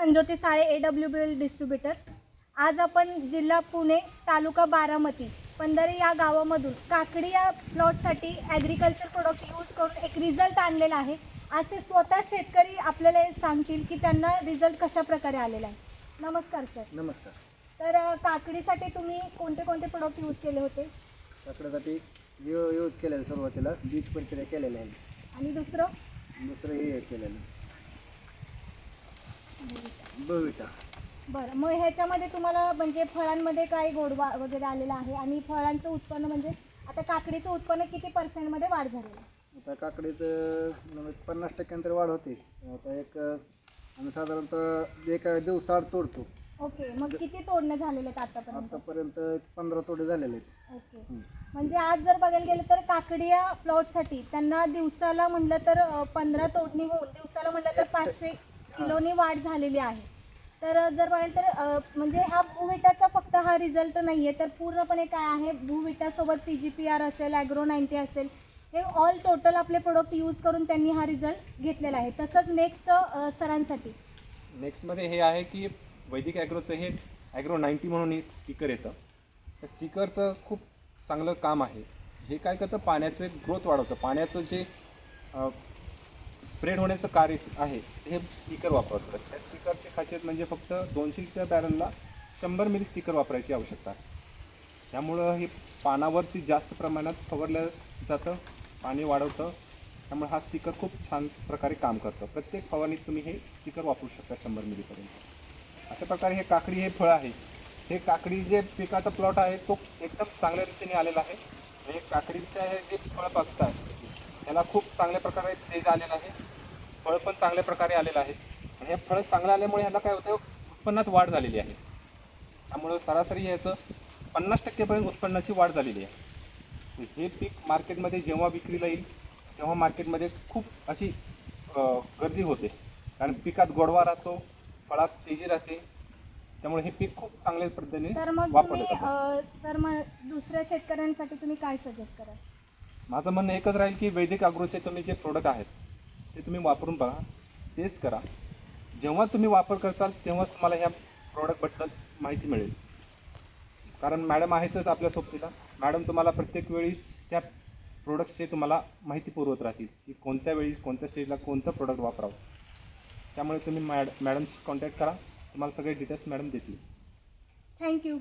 Sanjyoti Sale AWBL distributor. आज आपण जिल्हा पुणे तालुका बारामती पंधरी या गावामधून काकडी या प्लॉटसाठी ॲग्रिकल्चर प्रोडक्ट यूज करून एक रिझल्ट आणलेला आहे। आज ते स्वतः शेतकरी आपल्याला सांगतील की त्यांना रिझल्ट कशा प्रकारे आलेला आहे। नमस्कार सर। नमस्कार। तर काकडीसाठी तुम्ही कोणते कोणते प्रोडक्ट यूज केले होते? काकडीसाठी यूज केलेलं सुरुवातीला बीज प्रक्रिया केलेलं आहे आणि दुसरं हे केलेलं बविटा। बरं, मग ह्याच्यामध्ये तुम्हाला म्हणजे फळांमध्ये काय गोडवा वगैरे आलेला आहे आणि फळांचं उत्पन्न म्हणजे आता काकडीचं उत्पन्न किती % वाढ झालेलं आहे? आता काकडीचं 50% वाढ होते। आता एक आम्ही साधारणतः एका दिवसाआड तोडतो। ओके, मग किती तोडणं झालेले आहेत आतापर्यंत 15 तोडे झालेले आहेत। ओके, म्हणजे आज जर बघायला गेलं तर काकडी या प्लॉटसाठी त्यांना दिवसाला म्हटलं तर 15 तोडणी होऊन दिवसाला म्हटलं तर 500 किलोनी वाढ झालेली आहे। तर जर बघायला तर म्हणजे हा भूविटाचा फक्त हा रिझल्ट नाही आहे, तर पूर्णपणे काय आहे, भूविटासोबत PGPR असेल, ॲग्रो 90 असेल, हे ऑल टोटल आपले प्रोडक्ट यूज करून त्यांनी हा रिझल्ट घेतलेला आहे। तसंच नेक्स्ट सरांसाठी नेक्स्टमध्ये हे आहे की वैदिक ॲग्रोचं हे ॲग्रो 90 म्हणून एक स्टिकर येतं। त्या स्टिकरचं खूप चांगलं काम आहे। हे काय करतं, पाण्याचं ग्रोथ वाढवतं। पाण्याचं जे स्प्रेड होण्याचं कार्य आहे हे स्टिकर वापरतं। त्या स्टिकरची खासियत म्हणजे फक्त 200 लिटर बॅरलला 100 मिली स्टिकर वापरायची आवश्यकता आहे। त्यामुळं हे पानावरती जास्त प्रमाणात फवारलं जातं, पाणी वाढवतं। त्यामुळे हा स्टिकर खूप छान प्रकारे काम करतं। प्रत्येक फवारणीत तुम्ही हे स्टिकर वापरू शकता 100 मिलीपर्यंत। अशा प्रकारे हे काकडी हे फळ आहे, हे काकडी जे पिकाचा प्लॉट आहे तो एकदम चांगल्या रीतीने आलेला आहे। हे काकडीचं हे जे फळ बघताय त्याला खूप चांगल्या प्रकारे तेज आलेलं आहे, फळ पण चांगल्या प्रकारे आलेलं आहे। आणि हे फळ चांगलं आल्यामुळे ह्याला काय होतं, उत्पन्नात वाढ झालेली आहे। त्यामुळं सरासरी ह्याचं 50% पर्यंत उत्पन्नाची वाढ झालेली आहे। हे पीक मार्केटमध्ये जेव्हा विक्रीला येईल तेव्हा मार्केटमध्ये खूप अशी गर्दी होते, कारण पिकात गोडवा राहतो, फळात तेजी राहते। त्यामुळे हे पीक खूप चांगल्या पद्धतीने वापरलं जातं। सर मग दुसऱ्या शेतकऱ्यांसाठी तुम्ही काय सजेस्ट कराल? माझं म्हणणं एकच राहील की वैदिक ॲग्रोचे तुम्ही जे प्रोडक्ट आहेत ते तुम्ही वापरून बघा, टेस्ट करा। जेव्हा तुम्ही वापर करसाल तेव्हाच तुम्हाला ह्या प्रोडक्टबद्दल माहिती मिळेल। कारण मॅडम आहेतच आपल्या सोबतीला, मॅडम तुम्हाला प्रत्येक वेळीस त्या प्रोडक्टचे तुम्हाला माहिती पुरवत राहतील की कोणत्या वेळी कोणत्या स्टेजला कोणतं प्रोडक्ट वापरावं। त्यामुळे तुम्ही मॅडमशी कॉन्टॅक्ट करा, तुम्हाला सगळे डिटेल्स मॅडम देतील। थँक्यू।